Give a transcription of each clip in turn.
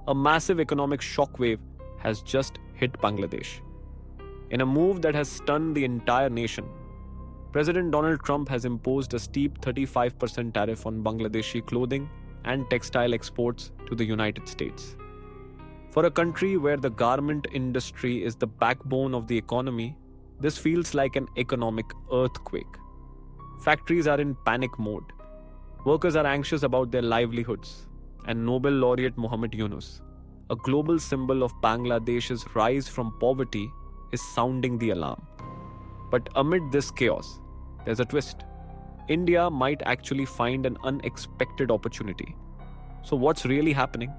A massive economic shockwave has just hit Bangladesh. In a move that has stunned the entire nation, President Donald Trump has imposed a steep 35% tariff on Bangladeshi clothing and textile exports to the United States. For a country where the garment industry is the backbone of the economy, this feels like an economic earthquake. Factories are in panic mode. Workers are anxious about their livelihoods, and Nobel laureate Muhammad Yunus, a global symbol of Bangladesh's rise from poverty, is sounding the alarm. But amid this chaos, there's a twist. India might actually find an unexpected opportunity. So, what's really happening?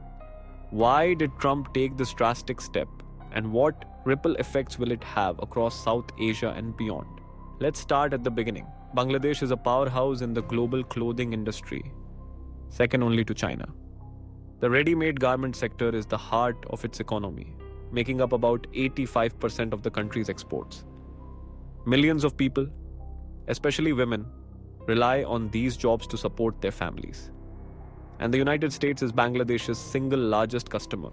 Why did Trump take this drastic step? And what ripple effects will it have across South Asia and beyond? Let's start at the beginning. Bangladesh is a powerhouse in the global clothing industry, second only to China. The ready-made garment sector is the heart of its economy, making up about 85% of the country's exports. Millions of people, especially women, rely on these jobs to support their families. And the United States is Bangladesh's single largest customer,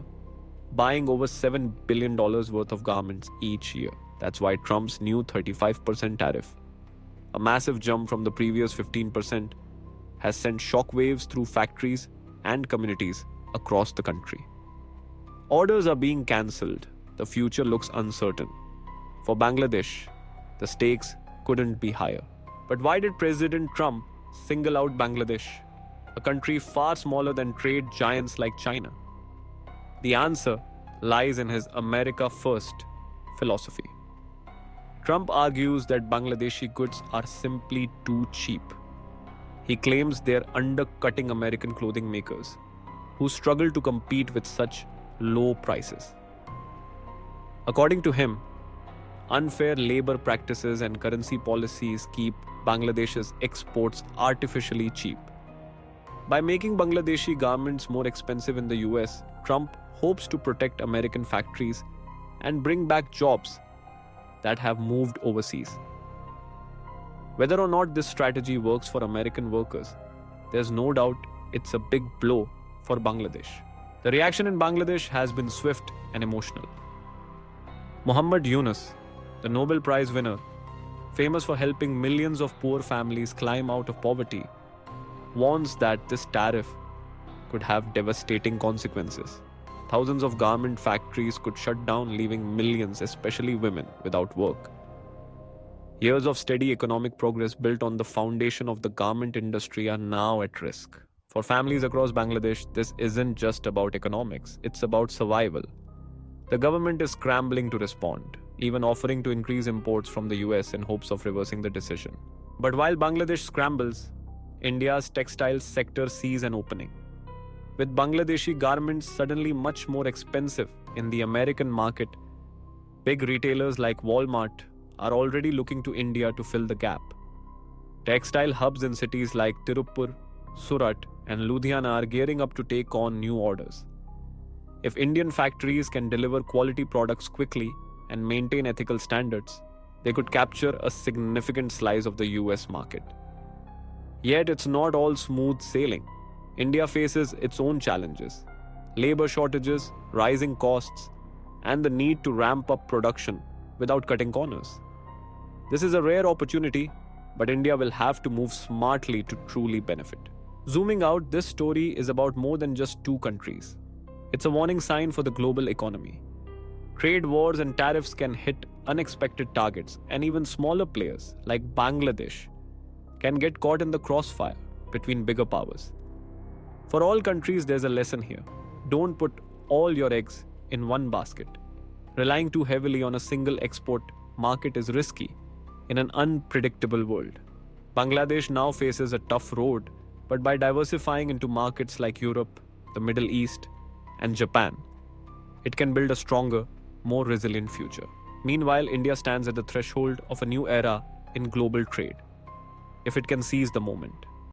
buying over $7 billion worth of garments each year. That's why Trump's new 35% tariff, a massive jump from the previous 15%, has sent shockwaves through factories and communities across the country. Orders are being cancelled. The future looks uncertain. For Bangladesh, the stakes couldn't be higher. But why did President Trump single out Bangladesh, a country far smaller than trade giants like China? The answer lies in his America First philosophy. Trump argues that Bangladeshi goods are simply too cheap. He claims they're undercutting American clothing makers, who struggle to compete with such low prices. According to him, unfair labor practices and currency policies keep Bangladesh's exports artificially cheap. By making Bangladeshi garments more expensive in the US, Trump hopes to protect American factories and bring back jobs that have moved overseas. Whether or not this strategy works for American workers, there's no doubt it's a big blow for Bangladesh. The reaction in Bangladesh has been swift and emotional. Muhammad Yunus, the Nobel Prize winner, famous for helping millions of poor families climb out of poverty, warns that this tariff could have devastating consequences. Thousands of garment factories could shut down, leaving millions, especially women, without work. Years of steady economic progress built on the foundation of the garment industry are now at risk. For families across Bangladesh, this isn't just about economics, it's about survival. The government is scrambling to respond, even offering to increase imports from the US in hopes of reversing the decision. But while Bangladesh scrambles, India's textile sector sees an opening. With Bangladeshi garments suddenly much more expensive in the American market, big retailers like Walmart are already looking to India to fill the gap. Textile hubs in cities like Tirupur, Surat, and Ludhiana are gearing up to take on new orders. If Indian factories can deliver quality products quickly and maintain ethical standards, they could capture a significant slice of the US market. Yet it's not all smooth sailing. India faces its own challenges: labor shortages, rising costs, and the need to ramp up production without cutting corners. This is a rare opportunity, but India will have to move smartly to truly benefit. Zooming out, this story is about more than just two countries. It's a warning sign for the global economy. Trade wars and tariffs can hit unexpected targets, and even smaller players like Bangladesh can get caught in the crossfire between bigger powers. For all countries, there's a lesson here. Don't put all your eggs in one basket. Relying too heavily on a single export market is risky in an unpredictable world. Bangladesh now faces a tough road, but by diversifying into markets like Europe, the Middle East, and Japan, it can build a stronger, more resilient future. Meanwhile, India stands at the threshold of a new era in global trade, if it can seize the moment.